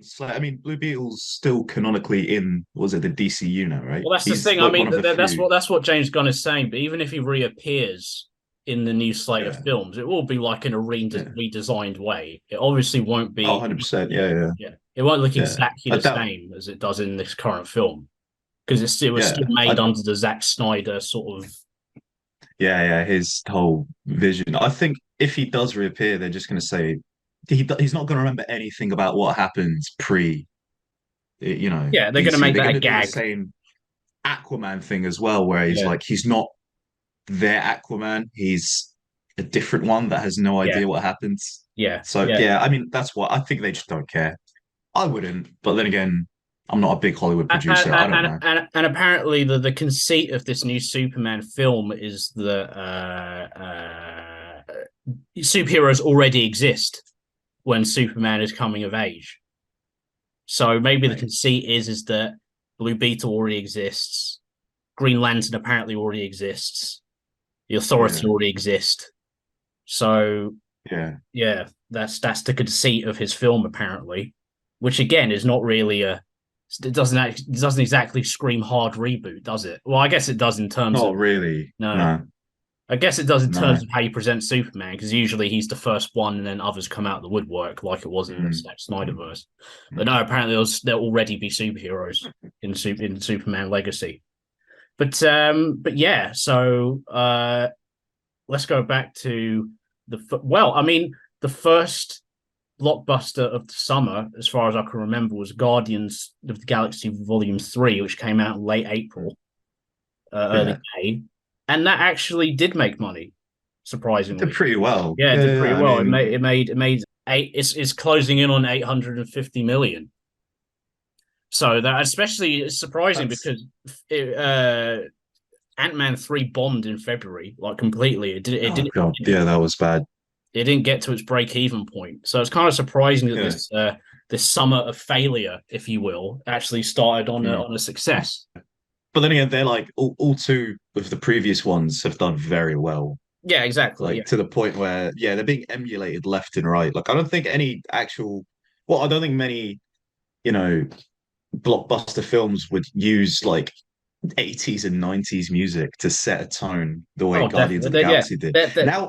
It's like, I mean, Blue Beetle's still canonically in, was it the DCU now, right? Well, that's the He's thing. I like one mean, of the that's few. what James Gunn is saying. But even if he reappears in the new slate of Yeah, films, it will be like in a yeah. redesigned way. It obviously won't Oh, be. 100%. Yeah, Yeah, yeah, yeah. It won't look yeah. exactly I the doubt. same as it does in this current film because it was still Yeah, made under the Zack Snyder sort of. yeah. His whole vision. I think if he does reappear, they're just going to say he's not going to remember anything about what happened pre, Yeah, they're going to DC. make They're that going a to do the gag. same Aquaman thing as well, where he's Yeah, like, he's not their Aquaman. He's a different one that has no yeah, idea what happens. yeah, So yeah. yeah, I mean, that's what I think they just don't care. I wouldn't, but then again, I'm not a big Hollywood And, producer. I and, don't and, know. and apparently the conceit of this new Superman film is that superheroes already exist when Superman is coming of age. So maybe the Right. conceit is that Blue Beetle already exists, Green Lantern apparently already exists, the Authority Yeah, already exist. So yeah. yeah, that's the conceit of his film apparently, which again is not really a it doesn't exactly scream hard reboot, does it? Well, I guess it does in terms of Not really. no. No, I guess it does in terms no. of how you present Superman, because usually he's the first one, and then others come out of the woodwork, like it was in the Mm, Snyderverse. But mm. no, apparently there'll already be superheroes in Superman Legacy. But yeah, so let's go back to well, I mean, the first blockbuster of the summer, as far as I can remember, was Guardians of the Galaxy Volume 3, which came out in late April, early Yeah, May. And that actually did make money, it did surprisingly. pretty well. Yeah, it Yeah, did yeah. pretty I well. mean, It made eight. It's closing in on 850 million. So that especially is surprising that's because Ant-Man 3 bombed in February, like completely. oh god, yeah, that was bad. It didn't get to its break-even point. So it's kind of surprising that Yeah. this summer of failure, if you will, actually started Mm. on a success. But then again, they're like all two of the previous ones have done very well. Yeah, exactly. Yeah. Like to the point where, yeah, they're being emulated left and right. Like I don't think any actual, well, I don't think many, you know, blockbuster films would use like 80s and 90s music to set a tone the way Oh, Guardians definitely. of the Yeah, Galaxy did.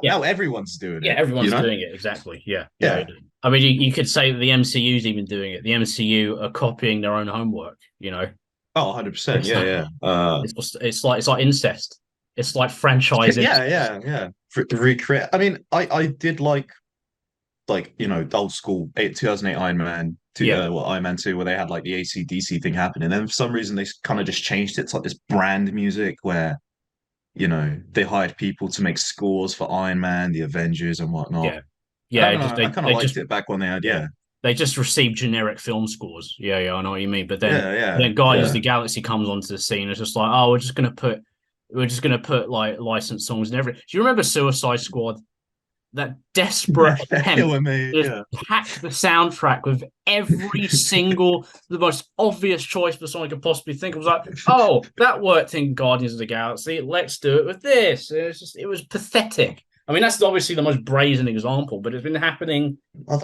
yeah, Now everyone's doing yeah. it, you Everyone's know? doing it. Exactly. Yeah, yeah. Yeah. Yeah. I mean, you could say that the MCU's even doing it. The MCU are copying their own homework. You know, Oh, 100%. it's Yeah, yeah. it's like incest. It's like franchise Yeah, incest. yeah, yeah. To recreate. I mean, I did like the old school 2008 Iron Man Yeah, Iron Man 2 where they had like the AC/DC thing happening. And then for some reason they kind of just changed it to like this brand music where they hired people to make scores for Iron Man, the Avengers and whatnot. yeah, And I yeah. don't know, I kind of They liked just it back when they had, yeah yeah. they just receive generic film scores. Yeah, yeah. I know what you mean. But Yeah, yeah, then Guardians of yeah. the Galaxy comes onto the scene. It's just like, oh, we're just gonna put like licensed songs in every. Do you remember Suicide Squad? That desperate They're attempt killing me. to just Yeah. pack the soundtrack with every single, the most obvious choice for someone could possibly think. It was like, oh, that worked in Guardians of the Galaxy. Let's do it with this. It was pathetic. I mean, that's obviously the most brazen example, but it's been happening.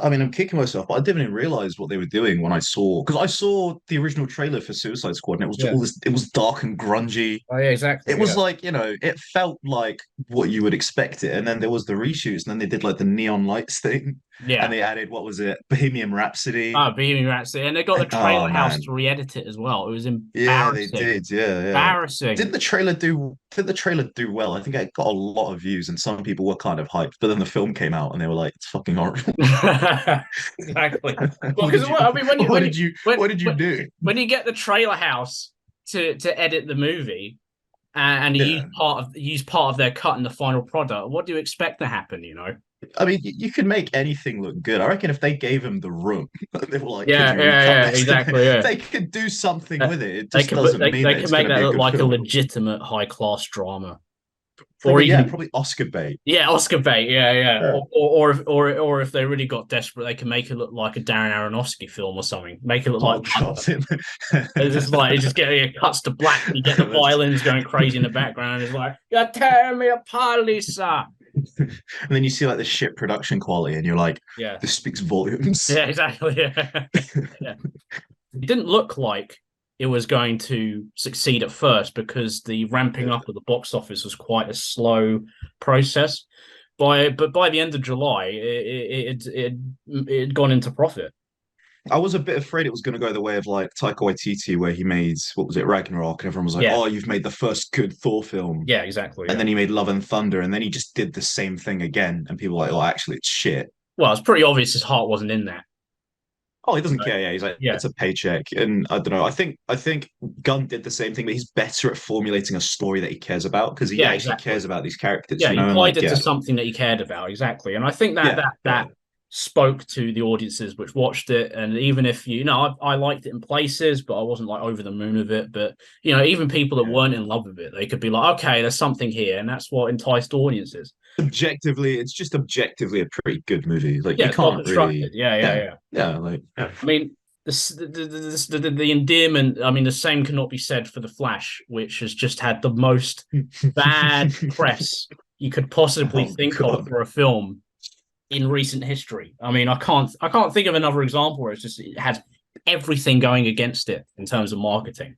I mean, I'm kicking myself, but I didn't even realize what they were doing when I saw because I saw the original trailer for Suicide Squad and it was just Yeah. all this. It was dark and grungy. Oh yeah, It exactly. was Yeah. like it felt like what you would expect it. And then there was the reshoots, and then they did like the neon lights thing, and Yeah. they added what was it, Bohemian Rhapsody. Oh, Bohemian Rhapsody, and they got the Oh trailer house man, to re-edit it as well. It was yeah, they embarrassing. did. Yeah, yeah. Embarrassing. Did the trailer do well? I think it got a lot of views, and some people were kind of hyped. But then the film came out, and they were like, "It's fucking horrible." Exactly. Well, What because did you? I mean, What did you do? when you get the trailer house to edit the movie and Yeah. you use part of their cut in the final product, what do you expect to happen? You know? I mean, you can make anything look good. I reckon if they gave him the room, they were like, "Could Yeah, you yeah, recut yeah, this?" exactly. Yeah, They could do something with it. It they just can doesn't mean they that can it's make going to that be a look good like a film. legitimate high class drama, or Probably, yeah, even probably Oscar bait. yeah, Oscar bait. Yeah, yeah. Yeah. Or if they really got desperate, they can make it look like a Darren Aronofsky film or something. Make it look Oh like God. it's just getting it cuts to black. And you get the violins going crazy in the background. It's like, you're tearing me apart, Lisa. and then you see like the shit production quality, and you're like, Yeah, this speaks volumes. yeah, exactly. Yeah, yeah. It didn't look like it was going to succeed at first because the ramping Yeah. up of the box office was quite a slow process. But by the end of July, it had gone into profit. I was a bit afraid it was going to go the way of like Taika Waititi, where he made what was it, Ragnarok, and everyone was like, Yeah, "Oh, you've made the first good Thor film," yeah, exactly. and Yeah. then he made Love and Thunder, and then he just did the same thing again, and people were like, "Oh, actually, it's shit." Well, it's pretty obvious his heart wasn't in that. Oh, he doesn't Right? care. Yeah, he's like, Yeah, it's a paycheck, and I don't know. I think Gunn did the same thing, but he's better at formulating a story that he cares about because he yeah, actually cares exactly. about these characters, Yeah, you he know, and tied like, it to yeah, something that he cared about, exactly. And I think that yeah, that yeah, spoke to the audiences which watched it. And even if I liked it in places, but I wasn't like over the moon with it. But even people that yeah. weren't in love with it, they could be like, okay, there's something here, and that's what enticed audiences. Objectively, it's just objectively a pretty good movie. Like, Yeah, you it's well can't constructed. really, Yeah, yeah, yeah, yeah. yeah, like, yeah. I mean, the endearment. I mean, the same cannot be said for the Flash, which has just had the most bad press you could possibly Oh think of God. for a film in recent history. I mean, I can't think of another example where it has everything going against it in terms of marketing.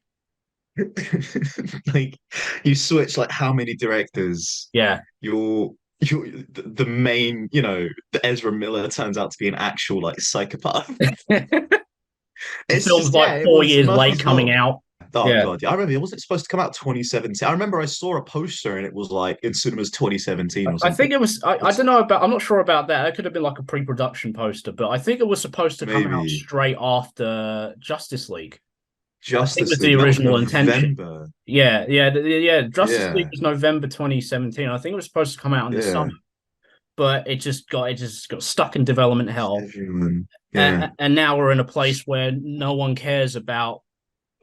Like, you switch like how many directors Yeah. you're the main, the Ezra Miller turns out to be an actual like psychopath. The It's film's just, yeah, like it four was years late Murphy's coming Law. out. Oh Yeah. God, yeah, I remember it wasn't supposed to come out 2017. I remember I saw a poster and it was like in cinemas 2017 or I something. think it was I It's don't know about I'm not sure about that. It could have been like a pre-production poster, but I think it was supposed to come out maybe straight after Justice League. I think was Justice the League. That was original intention. November. Yeah, yeah, yeah. Justice League Yeah, was November 2017. I think it was supposed to come out in the summer, yeah. but it just got stuck in development hell. Everyone. Yeah, And now we're in a place where no one cares about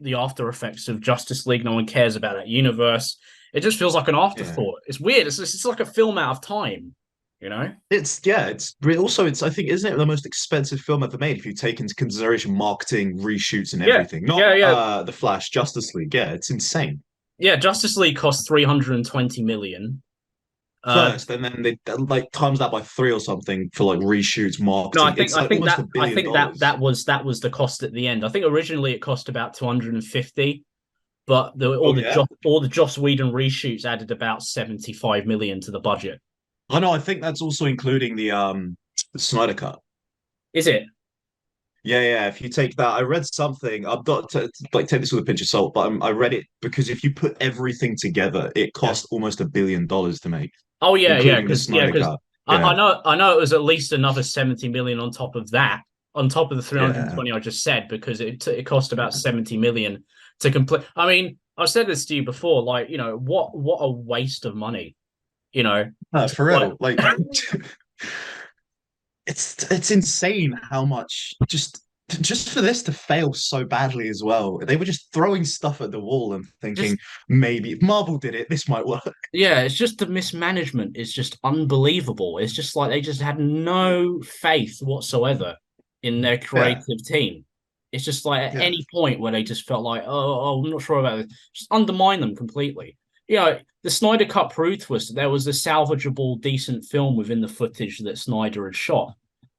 the after effects of Justice League. No one cares about that universe. It just feels like an yeah. afterthought. It's weird. It's like a film out of time, you know? It's I think, isn't it the most expensive film ever made if you take into consideration marketing, reshoots, and Yeah, everything? Not yeah, yeah, The Flash, Justice League. Yeah, it's insane. yeah. Justice League cost 320 million. Uh, First, and then they like times that by three or something for like reshoots, no, I marketing. think It's I like think almost a that I billion think that dollars. that was the cost at the end. I think originally it cost about 250, but Oh yeah, all the Joss Whedon reshoots added about 75 million to the budget. I know. I think that's also including the Snyder Cut. Is it? Yeah, yeah. If you take that, I read something. I'm not like take this with a pinch of salt, but I read it because if you put everything together, it Yeah. cost almost $1 billion to make, Oh yeah, yeah, including the because yeah, Snyder because Cut. I Yeah, know it was at least another 70 million on top of that, on top of the yeah, 320 I just said, because it cost about yeah. 70 million to complete. I mean, I've said this to you before, like, what a waste of money, you know. For Like real. Like, it's insane how much just for this to fail so badly as well. They were just throwing stuff at the wall and thinking just maybe if Marvel did it, this might work. yeah, it's just the mismanagement is just unbelievable. It's just like they just had no faith whatsoever in their Yeah, creative team. It's just like at yeah. any point where they just felt like, oh, I'm not sure about this, just undermine them completely. The Snyder Cut proved to us that there was a salvageable, decent film within the footage that Snyder had shot.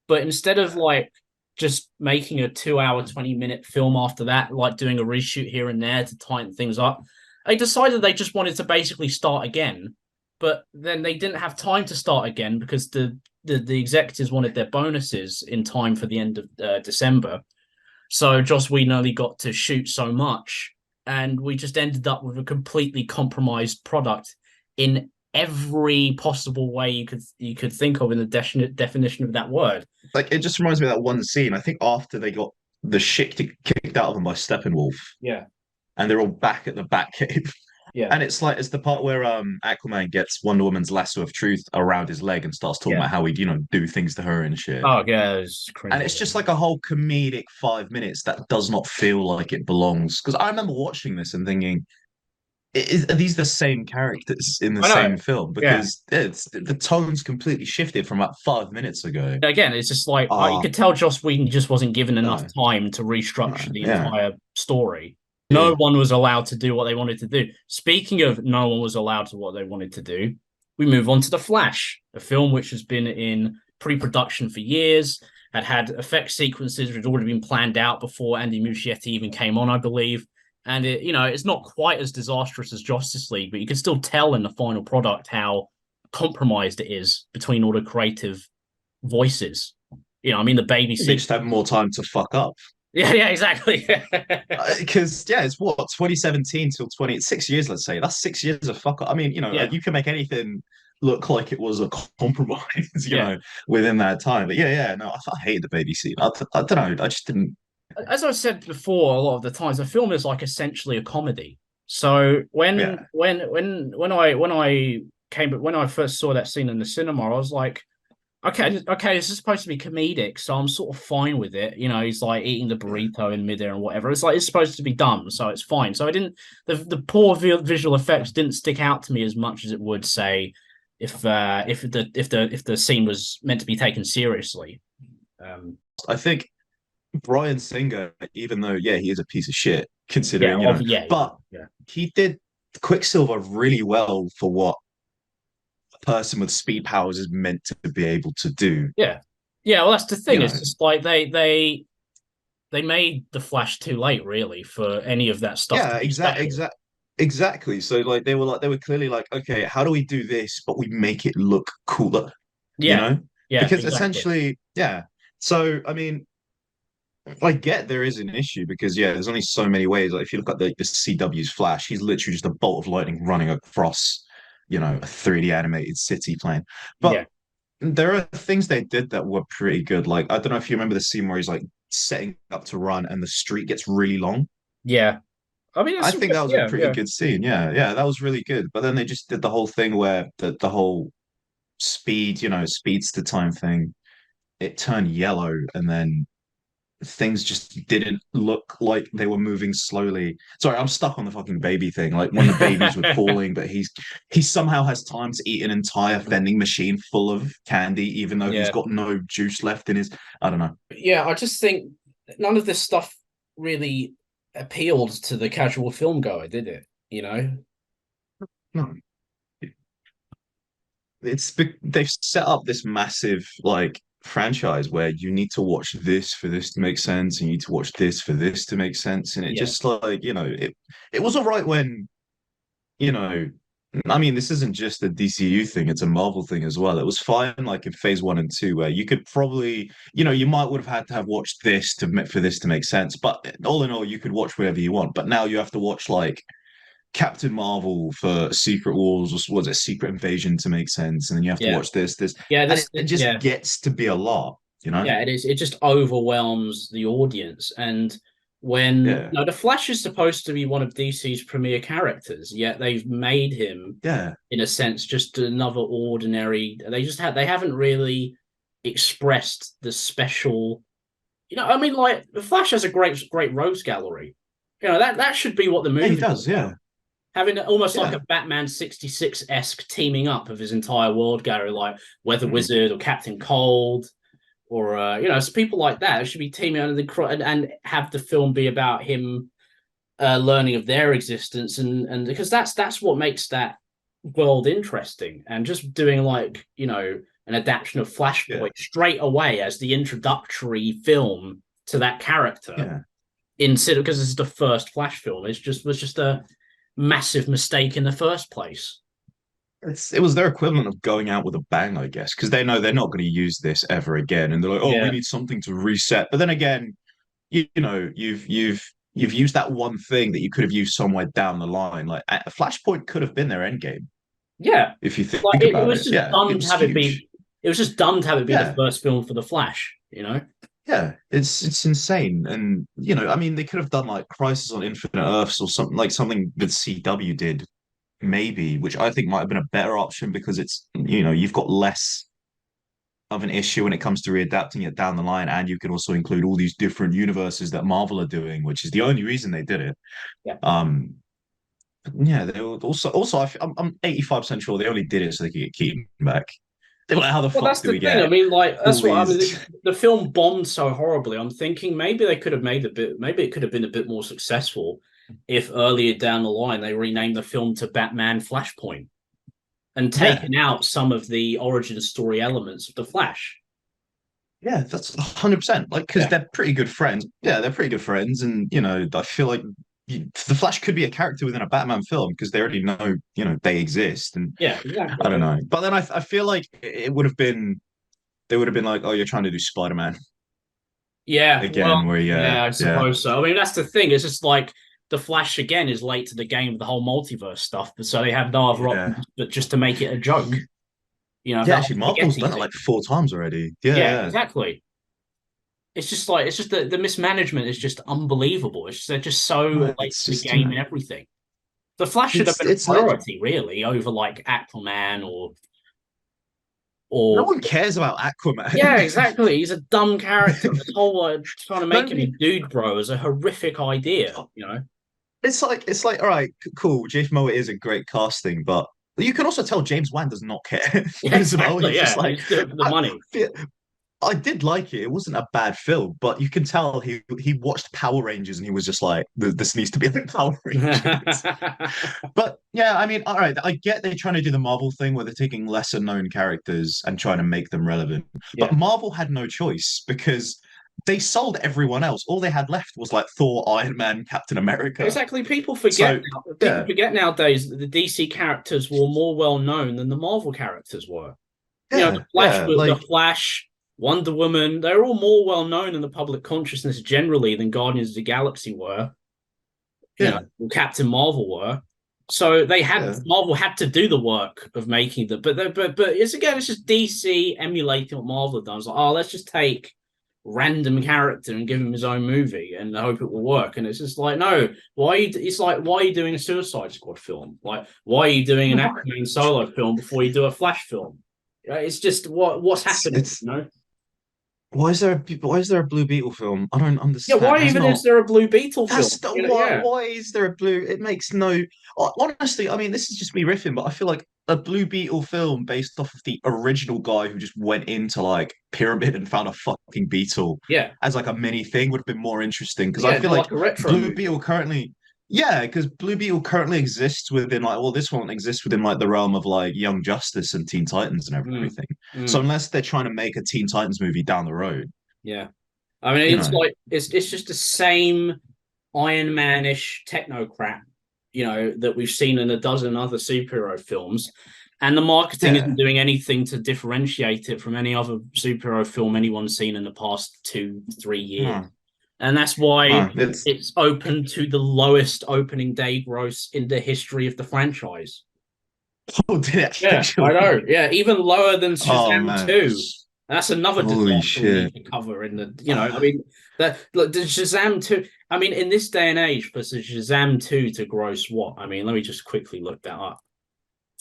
But instead of like just making a 2 hour, 20-minute film after that, like doing a reshoot here and there to tighten things up, they decided they just wanted to basically start again. But then they didn't have time to start again because the executives wanted their bonuses in time for the end of December. So Joss Whedon only got to shoot so much, and we just ended up with a completely compromised product in every possible way you could think of in the definition of that word. Like it just reminds me of that one scene. I think after they got the shit kicked out of them by Steppenwolf, Yeah, and they're all back at the Batcave. yeah, And it's the part where Aquaman gets Wonder Woman's lasso of truth around his leg and starts talking yeah. about how he'd, do things to her and shit. Oh yeah, it's And cringe. it's just like a whole comedic 5 minutes that does not feel like it belongs. Because I remember watching this and thinking, are these the same characters in the I know. same film? Yeah. Because the tone's completely shifted from about 5 minutes ago. Again, it's just like you Ah, could tell Joss Whedon just wasn't given enough no, time to no, restructure the yeah, entire story. No yeah. one was allowed to do what they wanted to do. Speaking of no one was allowed to what they wanted to do, we move on to The Flash, a film which has been in pre-production for years, had effect sequences which had already been planned out before Andy Muschietti even came on, I believe. And it's not quite as disastrous as Justice League, but you can still tell in the final product how compromised it is between all the creative voices. I mean, the baby They scene. just have more time to fuck up. Yeah, yeah, exactly. Because yeah, it's what 2017 till 6 years, let's say. That's 6 years of fuck up. I mean, Yeah, you can make anything look like it was a compromise, yeah. within that time. But yeah, no, I hated the baby scene. I don't know. I just didn't. As I said before, a lot of the times the film is like essentially a comedy. So Yeah, when I first saw that scene in the cinema, I was like, okay, this is supposed to be comedic, so I'm sort of fine with it. He's like eating the yeah. burrito in midair and whatever. It's like it's supposed to be dumb, so it's fine. So I didn't the poor visual effects didn't stick out to me as much as it would say if the scene was meant to be taken seriously. Um, I think Brian Singer, even though yeah, he is a piece of shit, yeah, considering yeah, but yeah, he did Quicksilver really well for what a person with speed powers is meant to be able to do. yeah, yeah. Well, that's the You thing. It's know, just like they made the Flash too late, really, for any of that stuff to yeah, be special. exactly. So like they were clearly like, okay, how do we do this, but we make it look cooler, you Yeah, know? yeah, Because exactly. essentially, yeah. So I mean, I get there is an issue because yeah, there's only so many ways. Like if you look at the CW's Flash, he's literally just a bolt of lightning running across, a 3D animated city plane. Yeah, But there are things they did that were pretty good. Like I don't know if you remember the scene where he's like setting up to run and the street gets really long. yeah. I mean, I it's think that was a yeah, pretty yeah, good scene. Yeah, that was really good. But then they just did the whole thing where the whole speedster time thing, it turned yellow and then things just didn't look like they were moving slowly. Sorry, I'm stuck on the fucking baby thing. Like when the babies were falling, but he somehow has time to eat an entire vending machine full of candy, even though he's yeah, got no juice left in his. I don't know. yeah. I just think none of this stuff really appealed to the casual film goer, did it? You know? No, they've set up this massive like franchise where you need to watch this for this to make sense, and you need to watch this for this to make sense, and it Yeah, just like it was all right when you know. I mean, this isn't just a DCU thing, it's a Marvel thing as well. It was fine like in phase one and two, where you could probably, you might would have had to have watched this for this to make sense. But all in all, you could watch whatever you want. But now you have to watch like Captain Marvel for Secret Wars, or was it Secret Invasion to make sense? And then you have to yeah, watch this, yeah. and it just Yeah, gets to be a lot, you know? yeah. It is. It just overwhelms the audience, and when Yeah, the Flash is supposed to be one of DC's premier characters, yet they've made him, yeah. in a sense, just another ordinary. They haven't really expressed the special. I mean, like the Flash has a great rogues gallery. That should be what the Yeah, he movie is does. about. Yeah, Having almost like yeah. a Batman 66-esque teaming up of his entire world gallery, like Weather Mhm. Wizard or Captain Cold, or it's people like that. It should be teaming under and have the film be about him learning of their existence, and because that's what makes that world interesting. And just doing like an adaptation of Yeah, Flashpoint straight away as the introductory film to that character yeah. instead because this is the first Flash film. Was just a massive mistake in the first place. It was their equivalent of going out with a bang, I guess, because they know they're not going to use this ever again, and they're like, "Oh, we Yeah, need something to reset." But then again, you've used that one thing that you could have used somewhere down the line. Like Flashpoint could have been their end game yeah. if you Like think it about was it. just Yeah, it done to was have it be. huge. It was just done to have it be the Yeah, first film for the Flash. yeah, it's insane, and I mean, they could have done like Crisis on Infinite Earths or something like something that CW did, maybe, which I think might have been a better option because it's you've got less of an issue when it comes to readapting it down the line, and you can also include all these different universes that Marvel are doing, which is the only reason they did it. Yeah. Um, yeah, they were also I'm 85% sure they only did it so they could get Keaton back. They were like, how the Well, fuck that's do the we thing. I get mean, like that's all what I these? mean. The film bombed so horribly. I'm thinking maybe they could have made a bit. Maybe it could have been a bit more successful if earlier down the line they renamed the film to Batman Flashpoint, and Yeah, taken out some of the origin story elements of the Flash. yeah, that's 100%. Like, because Yeah, they're pretty good friends. Yeah, they're pretty good friends, and I feel like the Flash could be a character within a Batman film because they already know, they exist, and yeah, I don't exactly. know. But then I feel like it would have been they would have been like, oh, you're trying to do Spider-Man Yeah, well, again, where yeah, I yeah, suppose so. I mean, that's the thing. It's just like the Flash again is late to the game with the whole multiverse stuff, but so they have no other option yeah. but just to make it a joke. Yeah, That whole actually, Marvel's spaghetti done it thing. like 4 times already. Yeah, Yeah, yeah. exactly. It's just the mismanagement is just unbelievable. It's just, they're just so No, late it's to the just, game and everything. The Flash should have been a it's like priority, really, over like Aquaman no or one cares about yeah, Aquaman. exactly. He's a dumb character. This whole trying to make him a Nobody. dude bro is a horrific idea, It's like, all right, cool. Jason Momoa is a great casting, but you can also tell James Wan does not care Yeah, as well. exactly. He's just Yeah, like, he's doing it for the I, money. I did like it. It wasn't a bad film, but you can tell he watched Power Rangers and he was just like, this needs to be like Power Rangers. But yeah, I mean, all right, I get they're trying to do the Marvel thing where they're taking lesser known characters and trying to make them relevant. But Yeah, Marvel had no choice because they sold everyone else. All they had left was like Thor, Iron Man, Captain America. exactly. So People yeah, forget nowadays that the DC characters were more well known than the Marvel characters were. yeah, yeah, The like Flash, Wonder Woman, they're all more well known in the public consciousness generally than Guardians of the Galaxy were. yeah, Captain Marvel were. So yeah. Marvel had to do the work of making them, but it's just DC emulating what Marvel have done. It's like, oh, let's just take random character and give him his own movie and hope it will work. And it's just like, no, why are you doing a Suicide Squad film? Like, why are you doing an Aquaman solo film before you do a Flash film? It's just what's happening, It's you know? why is there a Blue Beetle film? I don't Yeah, understand. why Has even is not there a Blue Beetle film? That's the why. Yeah, Why is there a blue? It makes no. Honestly, I mean, this is just me riffing, but I feel like a Blue Beetle film based off of the original guy who just went into like Pyramid and found a fucking beetle yeah, as like a mini thing would have been more interesting because I yeah, feel do like like a retro Blue movie. Beetle currently. Yeah, because Blue Beetle currently exists within like, well, this one exists within like the realm of like Young Justice and Teen Titans and Mm, everything. So mm, unless they're trying to make a Teen Titans movie down the road, yeah. I mean, you it's know, like it's just the same Iron Man-ish techno crap, that we've seen in a dozen other superhero films, and the marketing isn't yeah, doing anything to differentiate it from any other superhero film anyone's seen in the past 2, 3 years. no, And that's why no, it's it's open to the lowest opening day gross in the history of the franchise. oh, did it Yeah, I know. actually? Yeah, even lower than Oh Shazam man. 2. That's another Holy disaster we shit. need to cover in I mean, that look, the Shazam 2, I mean, in this day and age, for Shazam 2 to gross what? I mean, let me just quickly look that up.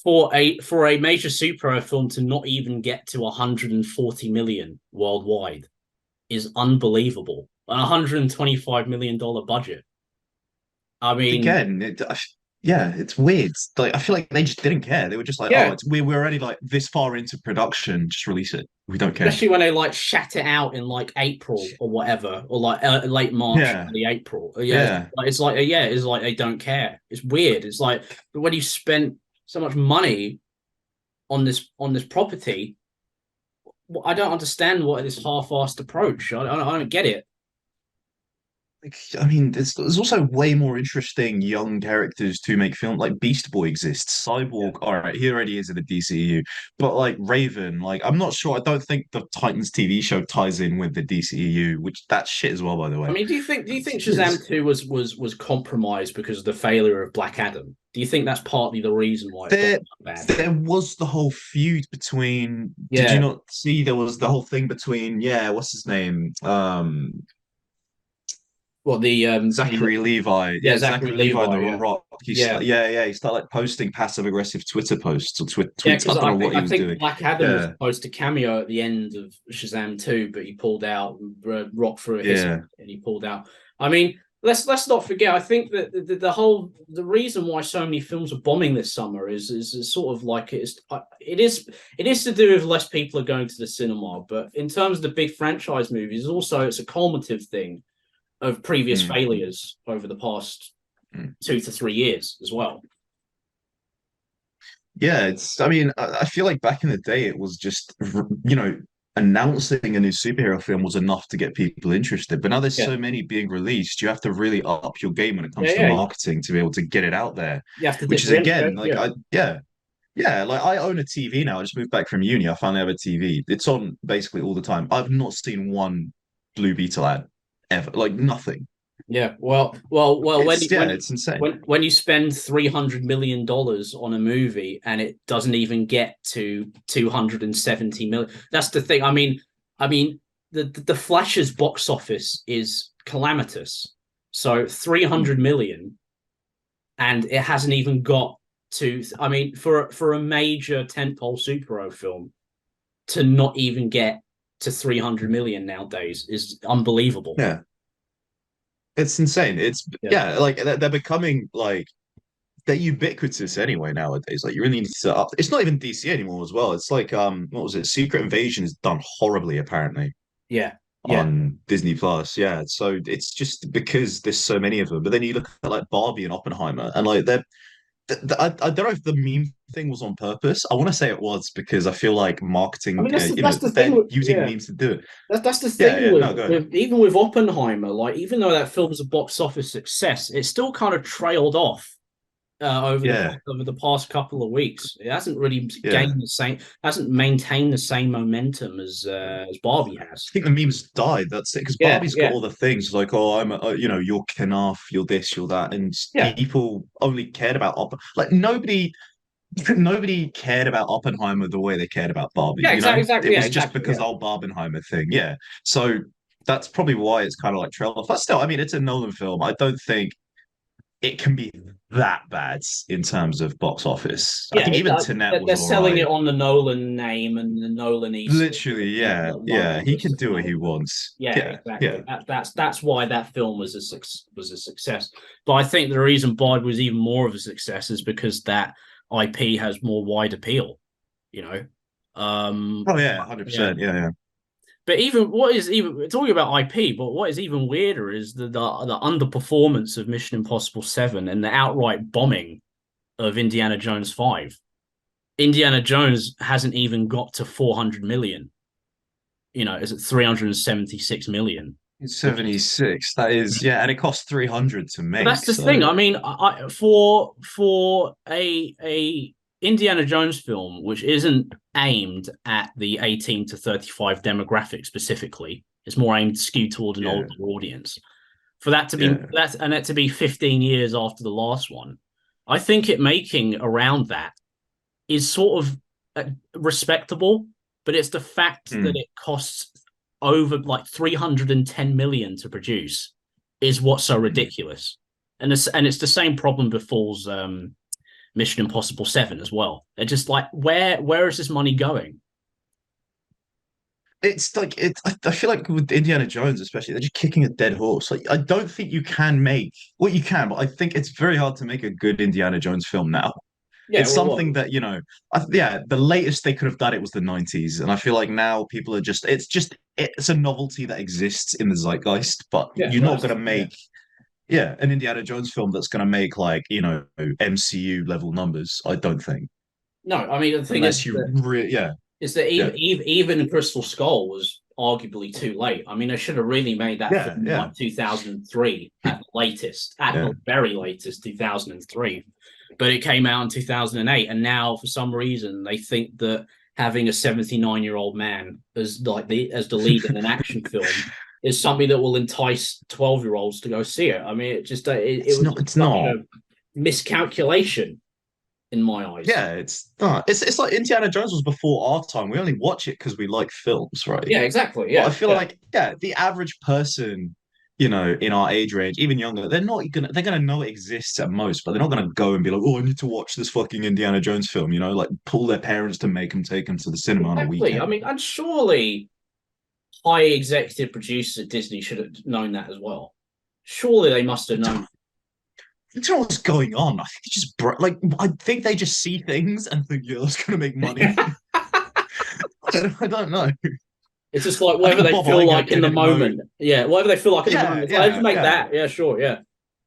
For a major superhero film to not even get to 140 million worldwide is unbelievable. An $125 million budget. I mean, Again, yeah, it's weird. Like I feel like they just didn't care. They were just like, oh, yeah, we're already like this far into production, just release it. We don't care. especially when they like shat it out in like April or whatever, or like late March, Yeah, early April. Yeah, yeah. it's like they don't care. It's weird. It's like, but when you spent so much money on this property, I don't understand what this half-assed approach. I don't get it. Like, I mean, there's also way more interesting young characters to make film. Like Beast Boy exists, Yeah. Cyborg. All right, he already is in the DCEU, but like Raven, like I'm not sure. I don't think the Titans TV show ties in with the DCEU, which that's shit as well, by the I way. mean, do you think It's- Shazam 2 was compromised because of the failure of Black Adam? Do you think that's partly the reason why it got there bad? there was the whole feud between did you Yeah. not see there was the whole thing between what's his name Well, Zachary Levi, yeah, Zachary Zachary Levi and Levi, The yeah. Rock. Yeah. He started like posting passive aggressive Twitter posts or Yeah, tweets. I because don't know what he I was think doing. Black Adam was Yeah, supposed to cameo at the end of Shazam 2, but he pulled out. Rock threw a hiss yeah. and he pulled out. I mean, let's not forget. I think that the reason why so many films are bombing this summer is sort of like it is to do with less people are going to the cinema. But in terms of the big franchise movies, also it's a cumulative thing of previous Mm, failures over the past mm. 2 to 3 years as well. Yeah, it's. I mean, I feel like back in the day, it was just announcing a new superhero film was enough to get people interested. But now there's Yeah, so many being released, you have to really up your game when it yeah, comes to yeah. marketing to be able to get it out there. You have to Which is again, differentiate. like Yeah, yeah, like I own a TV now. I just moved back from uni. I finally have a TV. It's on basically all the time. I've not seen one Blue Beetle ad ever. Like nothing. yeah. Well. It's yeah, it's insane. When you spend $300 million on a movie and it doesn't even get to 270 million, that's the thing. I mean, the Flash's box office is calamitous. So 300 million, and it hasn't even got to. I mean, for a major tentpole superhero film to not even get to 300 million nowadays is unbelievable. Yeah, it's insane. It's Yeah. yeah, like they're becoming like they're ubiquitous anyway nowadays. Like you really need to set up. It's not even DC anymore as well. It's like what was it? Secret Invasion is done horribly apparently Yeah. Yeah. on Disney Plus. Yeah, so it's just because there's so many of them. But then you look at like Barbie and Oppenheimer, and like I don't know if the meme thing was on purpose. I want to say it was because I feel like I marketing, mean, that's the thing they're with, using yeah. memes to do it. That's the Yeah, thing yeah, with, no, go ahead. with even with Oppenheimer. Like, even though that film was a box office success, it still kind of trailed off Yeah, over the past couple of weeks. It hasn't really yeah. gained the same, hasn't maintained the same momentum as Barbie has. I think the memes died. That's it. Because Yeah, Barbie's got yeah, all the things like, oh, you're Kenough, you're this, you're that, and yeah, people only cared about like nobody cared about Oppenheimer the way they cared about Barbie. yeah. You know, Exactly. it Yeah, was just exactly. because Yeah, old Barbenheimer thing. Yeah, so that's probably why it's kind of like trailed off. But still, I mean, it's a Nolan film. I don't think it can be that bad in terms of box office. I yeah. think even Tenet was They're all selling right. it on the Nolan name and the Nolan Easter. Literally, You know, yeah, one of yeah. the He can Christopher do what he Nolan films. wants. Yeah, Yeah, exactly. yeah. That's why that film was was a success. But I think the reason Bard was even more of a success is because that IP has more wide appeal. You know, Oh yeah, yeah. 100%. Yeah, yeah. But even what is even talking about IP, but what is even weirder is the underperformance of Mission Impossible 7 and the outright bombing of Indiana Jones 5. Indiana Jones hasn't even got to 400 million. You know, is it 376 million? It's Which is, 76. That is, yeah, and it cost 300 to but that's make. the thing. So I mean, for a Indiana Jones film, which isn't aimed at the 18 to 35 demographic specifically, it's more aimed skewed toward an older yeah, audience. For that to be yeah. that and that to be 15 years after the last one, I think it making around that is sort of respectable, but it's the fact that Hmm. it costs over like 310 million to produce is what's so Hmm. ridiculous. And it's the same problem befalls Mission Impossible 7 as well. They're just like, where is this money going? It's like I feel like with Indiana Jones, especially, they're just kicking a dead horse. Like I don't think you can make well, you can, but I think it's very hard to make a good Indiana Jones film now. Yeah, It's well, something that, yeah, the latest they could have done it was the 90s. And I feel like now people are it's a novelty that exists in the zeitgeist, but yeah, you're well, not going to yeah. make, yeah, an Indiana Jones film that's going to make like, MCU level numbers, I don't think. No, I mean the thing Unless you really, yeah, is that yeah, even Crystal Skull was arguably too late. I mean, I should have really made that yeah, film in yeah, like 2003 at the latest, at yeah. the very latest, 2003. But it came out in 2008, and now for some reason they think that having a 79-year-old man as the lead in an action film is something that will entice 12-year-olds to go see it. I mean, it It's was not, just it's such not. a miscalculation in my eyes. Yeah, it's not. It's like Indiana Jones was before our time. We only watch it because we like films, right? Yeah, exactly. But I Yeah, feel yeah. like, yeah, the average person, in our age range, even younger, they're gonna know it exists at most, but they're not gonna go and be like, oh, I need to watch this fucking Indiana Jones film, like pull their parents to make them take them to the cinema on a Exactly. I weekend. mean, and surely high executive producers at Disney should have known that as well. Surely they must have known. I don't know what's going on. I think they just I think they just see things and think, yeah, that's gonna make money. I don't know. It's just like I whatever think they Bob feel Iger like in the didn't know. moment. Yeah, whatever they feel like in the moment. Yeah, It's like, let's yeah, make yeah. that. Yeah, sure. Yeah.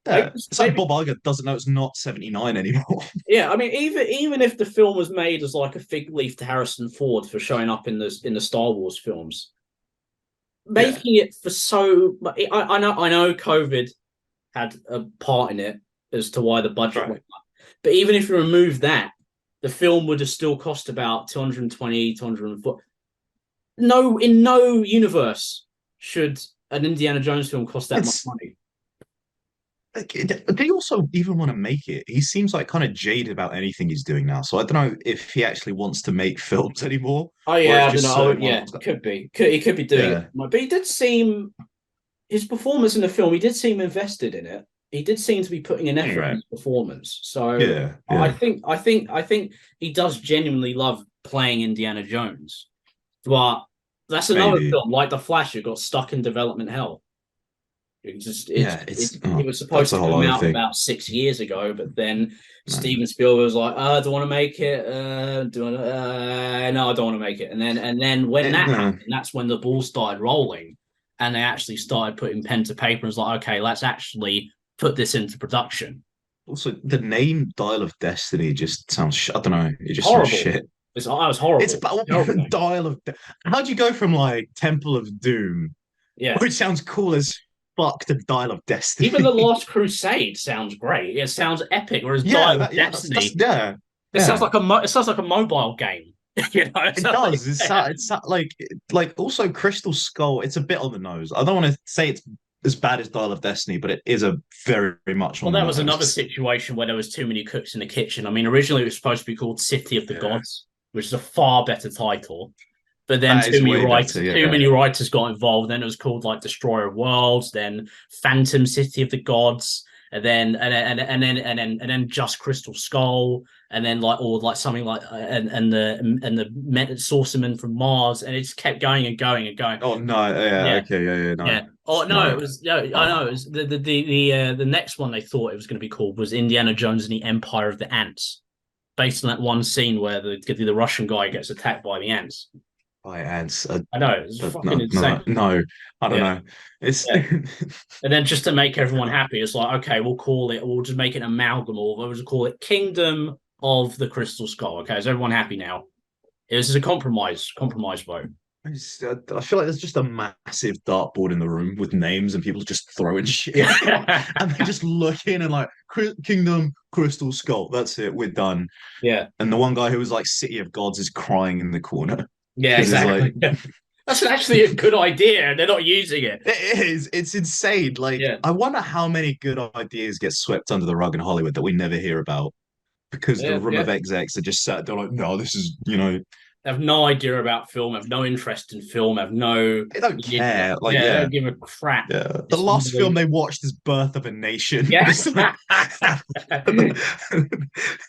Yeah, it's like Maybe Bob Iger doesn't know it's not 79 anymore. yeah. I mean, even if the film was made as like a fig leaf to Harrison Ford for showing up in the Star Wars films, Yeah, making it for so. I know COVID had a part in it as to why the budget right. went up. But even if you remove that, the film would have still cost about 220, 240. No, in no universe should an Indiana Jones film cost that much It's money. like, they also even want to make it. He seems like kind of jaded about anything he's doing now. So I don't know if he actually wants to make films anymore, Oh or yeah, if I don't just know. Oh certain yeah, ones. could be. He could be doing it, Yeah, but he did seem his performance in the film. He did seem invested in it. He did seem to be putting an effort in right. his performance. So Yeah, I yeah. think I think I think he does genuinely love playing Indiana Jones. But that's another Maybe. film like The Flash. It got stuck in development hell. Yeah, it's It was that's supposed a to whole come other out thing. about 6 years ago, but then No. Steven Spielberg was like, "I don't want to make it. No, I don't want to make it." And then when that No. happened, that's when the ball started rolling, and they actually started putting pen to paper and was like, "Okay, let's actually put this into production." Also, the name Dial of Destiny just sounds. I don't know. It just sounds Horrible. shit. I was It's horrible. about Terrible name. Dial of. How'd you go from like Temple of Doom, Yeah. which sounds cool as fuck, to Dial of Even the Destiny? Last Crusade sounds great. It sounds epic. Whereas Yeah, Dial of that's Destiny, yeah, it sounds yeah. like it sounds like a mobile game. It It sounds does. like Like also Crystal Skull. It's a bit on the nose. I don't want to say it's as bad as Dial of Destiny, but it is a very, very much well, on the that was another nose. situation where there was too many cooks in the kitchen. I mean, originally it was supposed to be called City of the Yeah, Gods, which is a far better title. But then that is way better. too Yeah, many writers got involved. Then it was called like Destroyer of Worlds, then Phantom City of the Gods, and then just Crystal Skull, and then like or like something like and the Sorcerman from Mars, and it just kept going and going and going. Oh no, yeah, Yeah, okay, yeah, no, yeah. Oh no, it no. was no. I know it Oh, was the next one they thought it was going to be called was Indiana Jones and the Empire of the Ants, based on that one scene where the Russian guy gets attacked by the ants. by ants. I know it's fucking No, insane. no, no. I don't Yeah, know. It's yeah. And then just to make everyone happy, it's like okay, we'll just make it an amalgam, or we'll just call it Kingdom of the Crystal Skull. Okay, is everyone happy now? This is a compromise vote. I feel like there's just a massive dartboard in the room with names and people just throwing shit, Yeah, and they just look in and like Kingdom Crystal Skull. That's it. We're done. yeah, And the one guy who was like City of Gods is crying in the corner yeah, because it's like exactly. Yeah. That's actually a good idea. They're not using it. it is. It's insane. Like Yeah, I wonder how many good ideas get swept under the rug in Hollywood that we never hear about because the yeah, room yeah. of execs are just sat there like, no, this is you know Have no idea about film, have no interest in film, have no they don't care. Like yeah, they yeah, don't give a crap. yeah. The It's last film unbelievable. they watched is Birth of a Nation. Yeah. It's like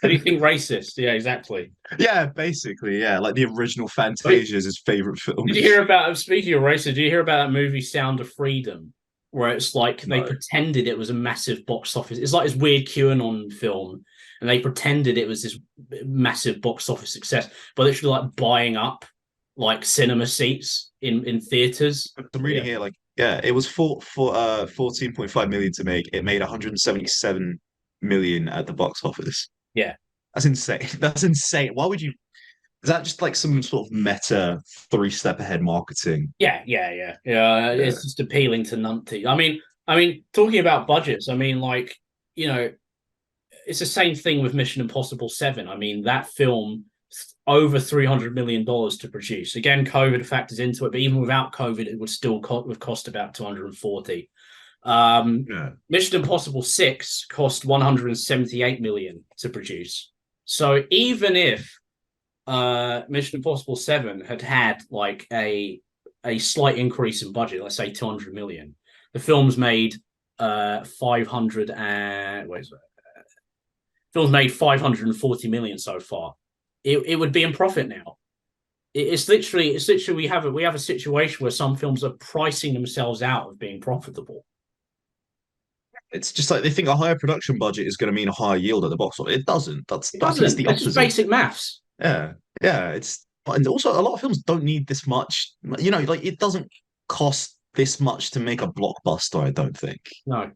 Anything racist? Yeah, exactly. yeah, basically, yeah. Like the original But Fantasia is his favorite film. did you hear about speaking of racist? Did you hear about that movie Sound of Freedom? Where it's like they No. pretended it was a massive box office. It's like this weird QAnon film, and they pretended it was this massive box office success, but literally like buying up like cinema seats in theaters. I'm reading Yeah, here, like, yeah, it was for 14.5 million to make. It made 177 million at the box office. yeah. That's insane. That's insane. Why would you? Is that just like some sort of meta three-step ahead marketing? Yeah. Yeah. It's just appealing to numpty. I mean, talking about budgets. I mean, like you know, it's the same thing with Mission Impossible 7. I mean, that film over $300 million to produce. Again, COVID factors into it, but even without COVID, it would still cost about 240. Yeah. Mission Impossible 6 cost 178 million to produce. So even if Mission Impossible 7 had like a slight increase in budget, let's say 200 million, the film's made 500 and wait, film's made 540 million so far. It would be in profit now. It's literally we have a situation where some films are pricing themselves out of being profitable. It's just like they think a higher production budget is going to mean a higher yield at the box office. It doesn't. It I think it's doesn't. the That's just opposite. basic maths. Yeah. Yeah. It's and also a lot of films don't need this much. You know, like it doesn't cost this much to make a blockbuster, I don't think. No,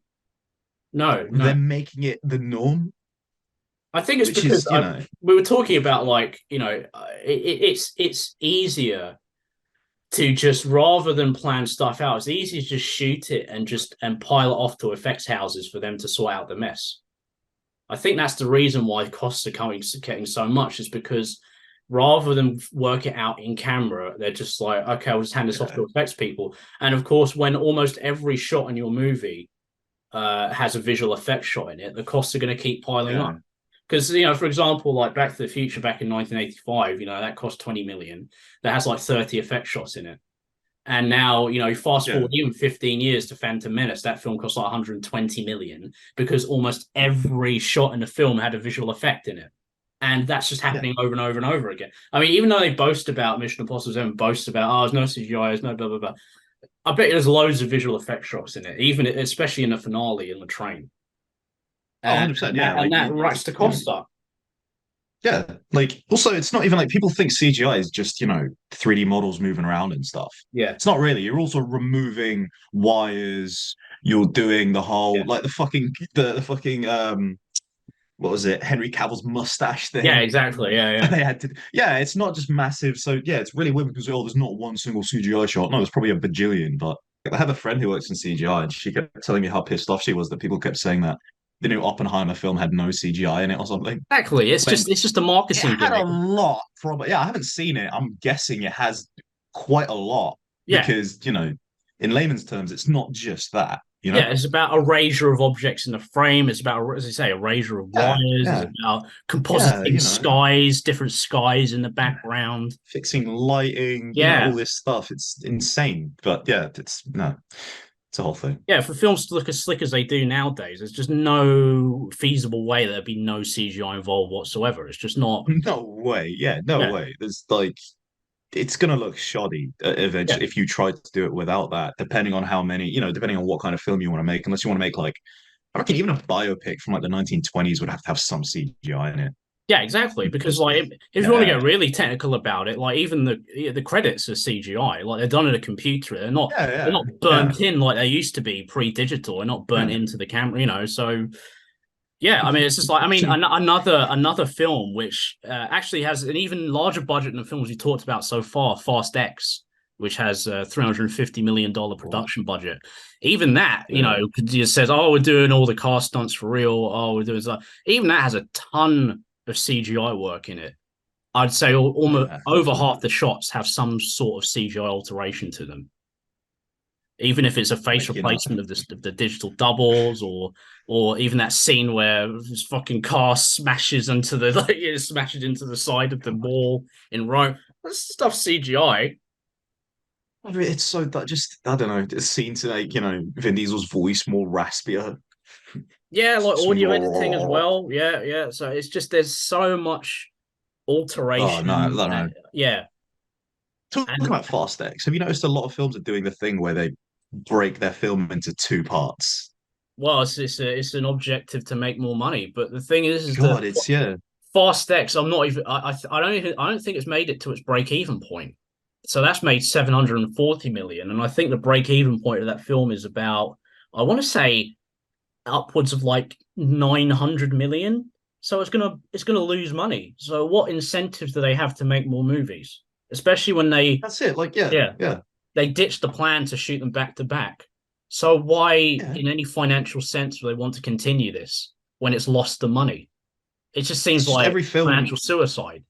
No, They're no. making it the norm, I think it's which because is, you know, we were talking about like it's easier to just rather than plan stuff out, it's easy to just shoot it and just and pile it off to effects houses for them to sort out the mess. I think that's the reason why costs are getting so much is because rather than work it out in camera, they're just like, okay, I'll just hand this off yeah, to effects people. And of course, when almost every shot in your movie has a visual effects shot in it, the costs are going to keep piling yeah, up. Because for example, like Back to the Future back in 1985, that cost 20 million. That has like 30 effect shots in it. And now, fast yeah, forward even 15 years to Phantom Menace, that film cost like 120 million because almost every shot in the film had a visual effect in it. And that's just yeah. happening over and over and over again. I mean, even though they boast about Mission Impossible 7, boast about, oh, there's no CGI, there's no blah, blah, blah. I bet there's loads of visual effect shots in it, even especially in the finale in the train. Oh, And, 100%. and Yeah. that and Like, that racks the you know, cost up. yeah. Like, also, it's not even like people think CGI is just, 3D models moving around and stuff. Yeah. It's not really. You're also removing wires. You're doing the whole, Yeah. like, the fucking, what was it? Henry Cavill's mustache Yeah, thing. exactly. Yeah, And yeah. they had to, yeah, it's not just massive. So, yeah, it's really weird because, oh, there's not one single CGI shot. No, it's probably a bajillion. But I have a friend who works in CGI and she kept telling me how pissed off she was that people kept saying that the new Oppenheimer film had no CGI in it or something. Exactly. It's When just it's just a it marketing had a gimmick. lot, probably. Yeah, I haven't seen it. I'm guessing it has quite a lot Yeah. because, in layman's terms, it's not just that, you know? Yeah, it's about erasure of objects in the frame. It's about, as I say, erasure of Yeah, wires. It's yeah, about yeah, compositing skies, different skies in the background. fixing lighting, all Yeah, this stuff. It's insane. But yeah, no, it's a whole thing. yeah. For films to look as slick as they do nowadays, there's just no feasible way there'd be no CGI involved whatsoever. It's just not. No way. Yeah, no Yeah, way. There's like, it's gonna look shoddy yeah. eventually if you try to do it without that, depending on how many, depending on what kind of film you want to make, unless you want to make like, I reckon even a biopic from like the 1920s would have to have some CGI in it. Yeah, exactly. Because Just, like, if you want to yeah, get really technical about it, like even the credits are CGI. Like they're done in a computer. yeah, They're yeah, not yeah, burnt in like they used to be pre-digital. They're not burnt yeah. into the camera. So yeah, I mean, it's just like I mean another film which actually has an even larger budget than the films we talked about so far, Fast X, which has a $350 million Oh, production budget. Even that, yeah. just says, "Oh, we're doing all the car stunts for real." Oh, we're doing stuff. Even that has a ton of CGI work in it. I'd say Oh almost yeah, over half the shots have some sort of CGI alteration to them, even if it's a face like replacement of the digital doubles or even that scene where this fucking car smashes into the like it smashes into the side of the wall in Rome. That's stuff CGI. it's so that just I don't know, it seems to like Vin Diesel's voice more raspier. Yeah, like Just audio editing as more. well. Yeah, yeah. So it's just there's so much Oh no, I alteration. don't know. Yeah, Talking and about Fast X, have you noticed a lot of films are doing the thing where they break their film into two parts? well, it's an objective to make more money. But the thing is that God, it's yeah. Fast X, I'm not even. I don't think it's made it to its break even point. So that's made 740 million, and I think the break even point of that film is about I want to say upwards of like 900 million. So it's gonna lose money. So what incentives do they have to make more movies? Especially when That's it. Like, yeah, yeah yeah, they ditched the plan to shoot them back to back. So why, yeah. in any financial sense, do they want to continue this when it's lost the money? It just It's seems just like every film. financial suicide.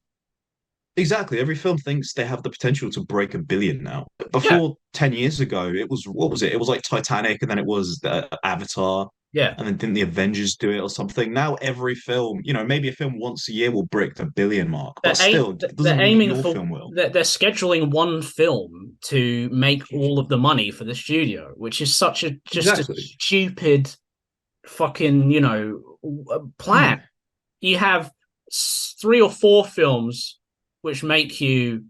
Exactly. Every film thinks they have the potential to break a billion now. Yeah, Before 10 years ago, it was, what was it? It was like Titanic, and then it was Avatar, yeah. and then didn't the Avengers do it or something? Now every film, maybe a film once a year will break the billion mark, but still, it They're doesn't mean that aiming your for film will. they're scheduling one film to make all of the money for the studio, which is such a just a Exactly. stupid fucking plan. Yeah. You have three or four films which make you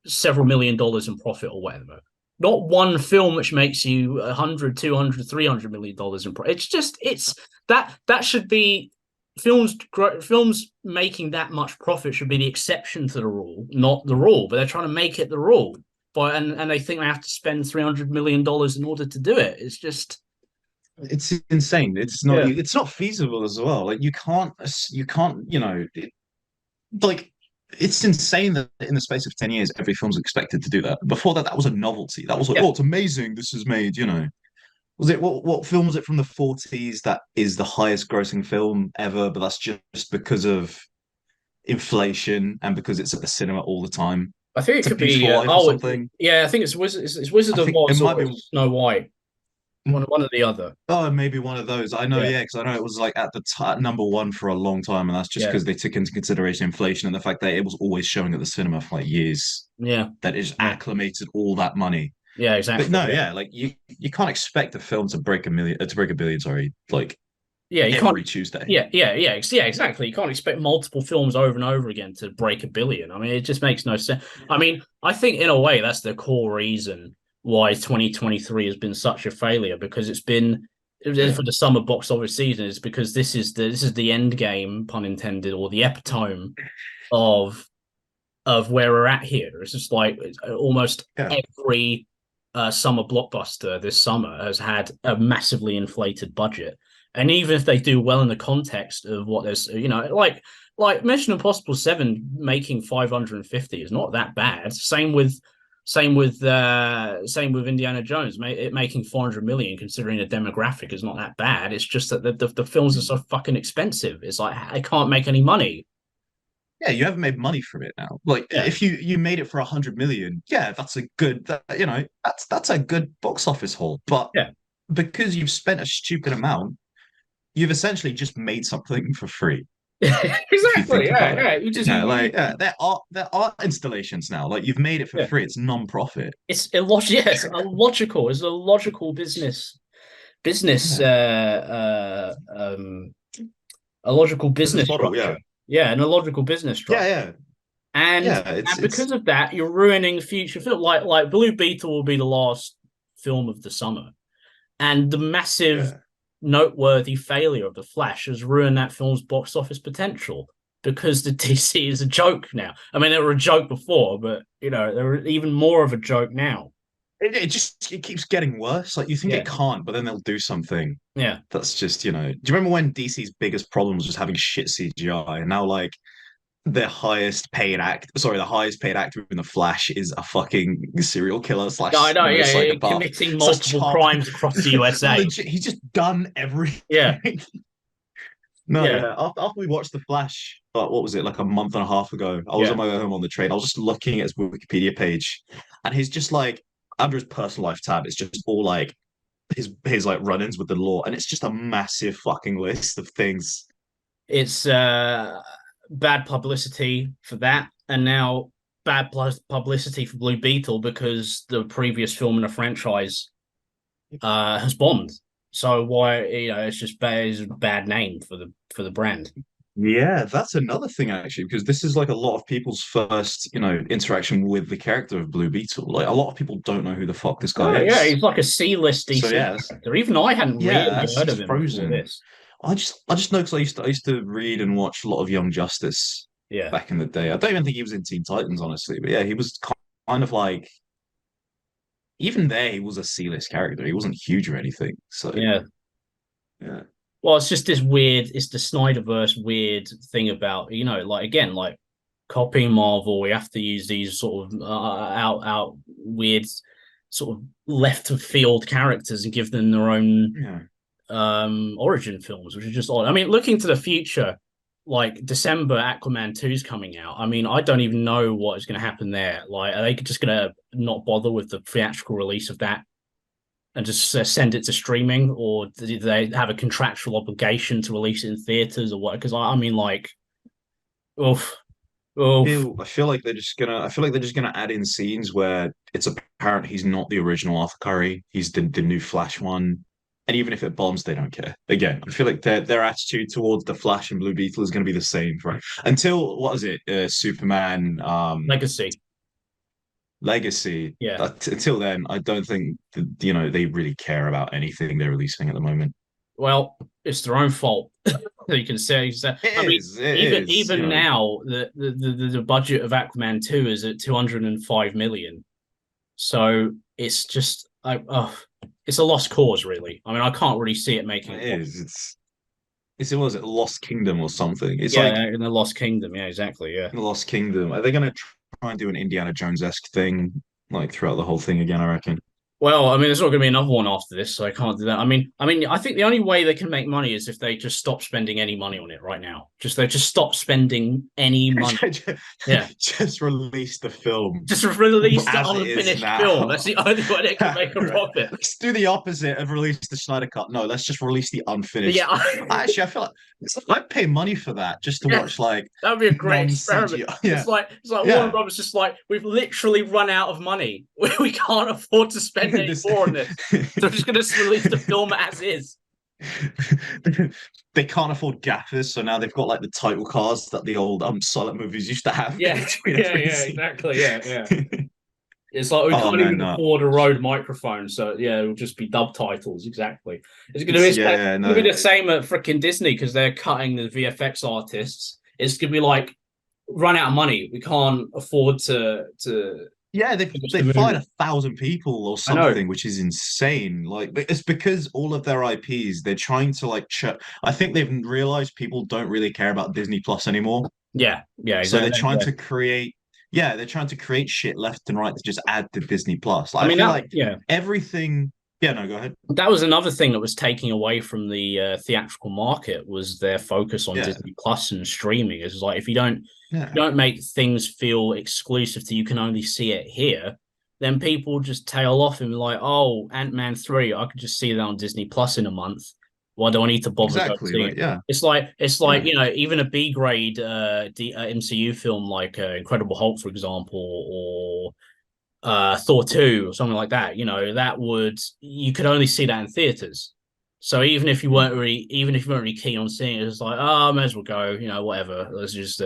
several million dollars in profit or whatever. Not one film which makes you 100, 200, $300 million in profit. It's just that should be films making that much profit should be the exception to the rule, not the rule. But they're trying to make it the rule, and they think they have to spend $300 million in order to do it. It's just it's insane. Yeah. It's not feasible as well. Like you can't, like it's insane that in the space of 10 years every film's expected to do that. Before that, that was a novelty. That was like, Yeah. oh, it's amazing. This is made, Was it what film was it from the 40s that is the highest grossing film ever, but that's just because of inflation and because it's at the cinema all the time. I think it It's A could be. Beautiful Life or something. Yeah, I think it's Wizard. It's Wizard I of think it Oz might or be. it's Snow White. One or the other. Oh, maybe one of those. I know, Yeah, yeah, because I know it was like at the number one for a long time, and that's just yeah, because they took into consideration inflation and the fact that it was always showing at the cinema for like years. yeah, That it just yeah, acclimated all that money. yeah. But Exactly. no, Yeah, yeah, like you can't expect a film to break a million to break a billion, sorry, like yeah. You can't. every Tuesday. Yeah, yeah, yeah, yeah. Exactly. You can't expect multiple films over and over again to break a billion. I mean, it just makes no sense. I mean, I think in a way that's the core reason why 2023 has been such a failure because it's been Yeah, for the summer box office season is because this is the end game, pun intended, or the epitome of where we're at here. It's just like almost yeah. every summer blockbuster this summer has had a massively inflated budget, and even if they do well in the context of what there's, like Mission Impossible 7 making 550 is not that bad. Same with Indiana Jones, it making 400 million, considering the demographic is not that bad. It's just that the films are so fucking expensive. It's like I can't make any money. Yeah, you haven't made money from it now. Like Yeah, if you made it for 100 million, yeah, that's a good that's a good box office haul. But yeah. because you've spent a stupid amount, you've essentially just made something for free. If you Exactly. think Yeah, about it. yeah. You just Yeah, like there are installations now. Like you've made it for yeah. free. It's non-profit. It's illogical. Yeah, it's illogical. It's a logical business Yeah. a logical Business business model, structure. yeah. Yeah, an illogical business Yeah, structure. yeah. And Yeah, it's because it's of that, you're ruining future film. Like Blue Beetle will be the last film of the summer, and the massive, yeah. noteworthy failure of the Flash has ruined that film's box office potential because the DC is a joke now. I mean, they were a joke before, but they're even more of a joke now. It keeps getting worse. Like you think Yeah, it can't, but then they'll do something yeah. that's just. Do you remember when DC's biggest problem was just having shit CGI? And now like the highest paid actor in the Flash is a fucking serial killer No, I slash know. Yeah, psychopath committing slash multiple chop. crimes across the USA. Legit, he's just done Yeah, everything. No, yeah, yeah. After we watched The Flash, what was it, like a month and a half ago? I was yeah. on my way home on the train. I was just looking at his Wikipedia page, and he's just like under his personal life tab. It's just all like his like run-ins with the law, and it's just a massive fucking list of things. It's bad publicity for that, and now bad publicity for Blue Beetle because the previous film in the franchise has bombed. So why it's just bad, it's a bad name for the brand. Yeah, that's another thing actually, because this is like a lot of people's first, interaction with the character of Blue Beetle. Like a lot of people don't know who the fuck this guy Oh yeah, is. he's like a C-list So DC yeah, character. Even I hadn't really that's heard of he's him before frozen. this. I just know because I used to read and watch a lot of Young Justice Yeah, back in the day. I don't even think he was in Teen Titans, honestly, but yeah, he was kind of like even there he was a C-list character. He wasn't huge or anything. So yeah. yeah, Well, it's just this weird. It's the Snyderverse weird thing about like again, like copying Marvel. We have to use these sort of out weird, sort of left of field characters and give them their own yeah. origin films, which is just odd. I mean, looking to the future, like December, Aquaman 2 is coming out. I mean, I don't even know what is going to happen there. Like, are they just going to not bother with the theatrical release of that and just send it to streaming, or do they have a contractual obligation to release it in theaters or what? Because I mean, like, oof, oof, I feel like they're just gonna add in scenes where it's apparent he's not the original Arthur Curry. He's the new Flash one. And even if it bombs, they don't care. Again, I feel like their attitude towards the Flash and Blue Beetle is going to be the same for until what is it? Superman legacy. Legacy. Yeah. Until then, I don't think they really care about anything they're releasing at the moment. Well, it's their own fault. You can say, I mean, It even is, even now, the budget of Aquaman 2 is at 205 million. So it's just, it's a lost cause, really. I mean, I can't really see it making a It profit. is. It was it Lost Kingdom or something. It's like Yeah, in the Lost Kingdom. Yeah, exactly. Yeah. the Lost Kingdom. Are they gonna try and do an Indiana Jones-esque thing like throughout the whole thing again? I reckon. Well, I mean, there's not going to be another one after this, so I can't do that. I think the only way they can make money is if they just stop spending any money on it right now. Just they just stop spending any money. Yeah, Just release the film just release the as it is unfinished film. That's now. the only way they can make a Right. profit. Let's do the opposite of release the Snyder Cut. No, let's just release the But yeah, unfinished. Actually, I feel like I'd pay money for that just to yeah, watch like that would be a great experiment. non-CGI. Yeah, It's like Warner yeah. Brothers just like we've literally run out of money. We can't afford to spend any This, more on this. So we're just going to release the film as is. they can't afford gaffers, so now they've got like the title cards that the old silent movies used to have in Yeah, between yeah, every yeah, scene. exactly. Yeah, yeah. It's like we Oh can't man, even no. afford a Rode microphone, so yeah, it'll just be dub titles. Exactly. It's Yeah, yeah, gonna be no. the same at freaking Disney because they're cutting the VFX artists. It's gonna be like run out of money. We can't afford to Yeah, finish the they've fired movie. 1,000 people or I know. something, which is insane. Like it's because all of their IPs, they're trying to like I think they've realized people don't really care about Disney Plus anymore. Yeah, yeah, So they're exactly. trying Yeah. to create, yeah, they're trying to create shit left and right to just add to Disney Plus. I Like, I mean feel that. like Yeah, everything. Yeah, no, go ahead. that was another thing that was taking away from the theatrical market was their focus on Yeah, Disney Plus and streaming. It's like if yeah, you don't make things feel exclusive to you can only see it here, then people just tail off and be like, oh, Ant-Man 3, I could just see that on Disney Plus in a month. Why do I need to bother go exactly. see Like, it? yeah, It's like yeah, even a B grade MCU film like Incredible Hulk, for example, or Thor 2 or something like that, that would you could only see that in theaters. So mm, even if you weren't really keen on seeing it, it's like, oh, I may as well go, whatever. Let's just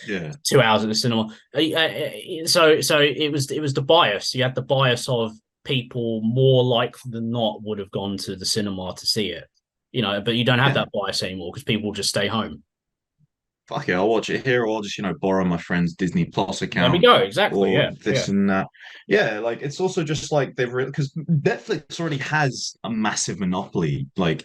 yeah, 2 hours at the cinema. So it was the bias. You had the bias of people more likely than not would have gone to the cinema to see it. But you don't have yeah. that bias anymore because people just stay home. Fuck it, I'll watch it here, or I'll just borrow my friend's Disney Plus There we account, go. Exactly. or Yeah. this Yeah. and that. Yeah, like it's also just like they've because Netflix already has a massive monopoly. Like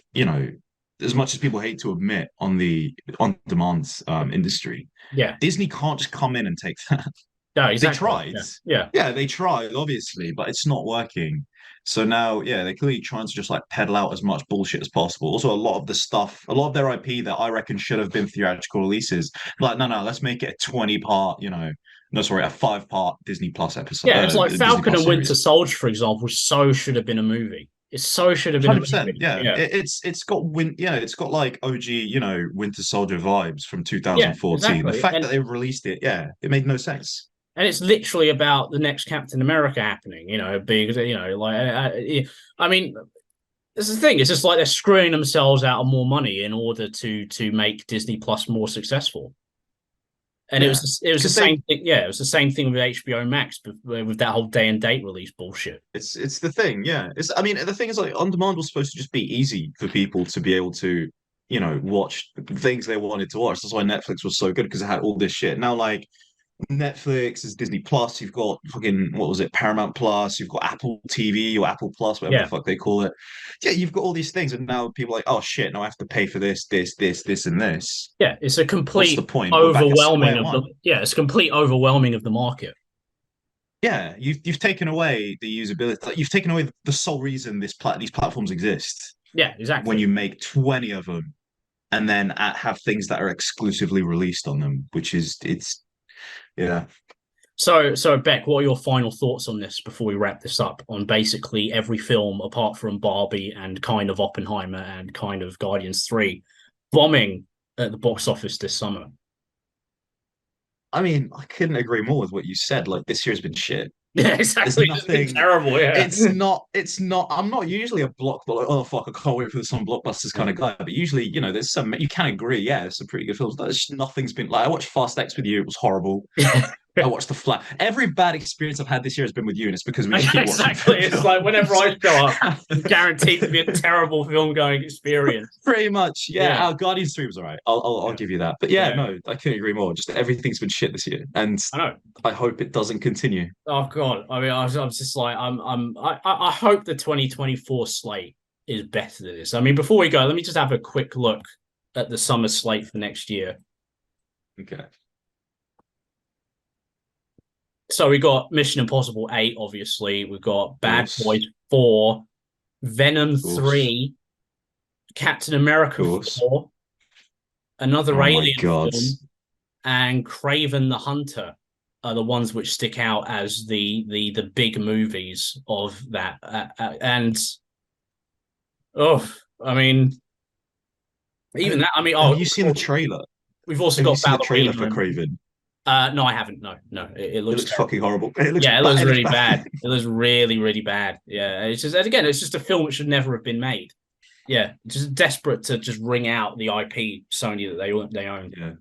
as much as people hate to admit on the on-demand industry, Yeah. Disney can't just come in and take that. No, They exactly. tried. Yeah. Yeah. Yeah, they tried, obviously, but it's not working. So now, yeah, they're clearly trying to just like peddle out as much bullshit as possible. Also, a lot of their IP that I reckon should have been theatrical releases, like, no, let's make it a 20 part, no, sorry, a 5 part Disney Plus episode, Yeah, it's like Disney Falcon Plus and Winter series. Soldier, for example, so should have been a movie. It so should have been a 100%. movie. Yeah. Yeah. It's got it's got like OG, Winter Soldier vibes from Yeah, 2014. The exactly. fact that And they released it, yeah, it made no sense. it's literally about the next Captain America happening, because I mean, this is the thing. It's just like they're screwing themselves out of more money in order to make Disney Plus more successful. And Yeah. it was the Because they same thing. Yeah, it was the same thing with HBO Max, with that whole day and date release bullshit. It's the thing, yeah. I mean, the thing is like on demand was supposed to just be easy for people to be able to, watch things they wanted to watch. That's why Netflix was so good because it had all this shit. Now, like Netflix is Disney Plus, you've got fucking what was it, Paramount Plus, you've got Apple TV or Apple Plus, whatever the Yeah, fuck they call it. Yeah, you've got all these things, and now people are like, oh shit, now I have to pay for this, and this. yeah. It's a What's the complete point? We're back at overwhelming square of the one. yeah. It's a complete overwhelming of the market. Yeah, you've taken away the usability. Like, you've taken away the sole reason these platforms exist Yeah, when exactly. you make 20 of them and then have things that are exclusively released on them, which is it's yeah. So Beck, what are your final thoughts on this before we wrap this up? On basically every film apart from Barbie and kind of Oppenheimer and kind of Guardians 3 bombing at the box office this summer. I mean, I couldn't agree more with what you said. Like this year's been shit. Yeah, There's exactly. It's been nothing. terrible. Yeah. It's not. I'm not usually a blockbuster. Like, oh fuck, I can't wait for some blockbusters kind of guy. But usually, there's some you can agree. Yeah, there's some pretty good films. There's nothing's been like I watched Fast X with you. It was horrible. I watched The Flash. Every bad experience I've had this year has been with you, and it's because we just keep watching Exactly. It's like whenever films. I show up, it's guaranteed to be a terrible film going experience. Pretty much, yeah. Yeah, Our Guardians 3 was all right. I'll yeah, give you that. But yeah, yeah. no, I couldn't agree more. Just everything's been shit this year, and I know. I hope it doesn't continue. Oh God. I mean, I was just like, I hope the 2024 slate is better than this. I mean, before we go, let me just have a quick look at the summer slate for next year. Okay, of So we got Mission Impossible 8, obviously. We've got Bad course, Boys 4, Venom of course, 3, Captain of America course. 4, another Oh my Alien God. film, and Craven the Hunter are the ones which stick out as the big movies of that. And oh, I mean, even that. I mean, Have oh, you seen the trailer? we've also Have you got seen the trailer Ballerina. for Craven? No, I haven't. No, no, it It looks looks terrible. fucking horrible. It looks Yeah, it looks bad. It looks really bad. bad. It looks really, really bad. Yeah, it's just, and again, it's just a film that should never have been made. Yeah, just desperate to just wring out the IP Sony that they own. Yeah.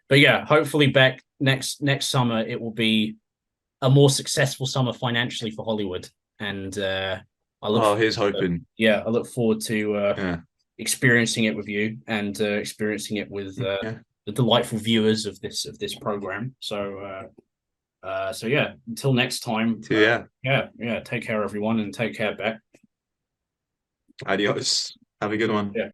But yeah, hopefully Beck next summer it will be a more successful summer financially for Hollywood, and I look Oh, forward here's to, hoping. yeah, I look forward to Yeah. experiencing it with you and experiencing it with Yeah. the delightful viewers of this program. So yeah, until next time. So, yeah. Yeah. Take care, everyone, and take care, Beck. Adios. Have a good one. Yeah.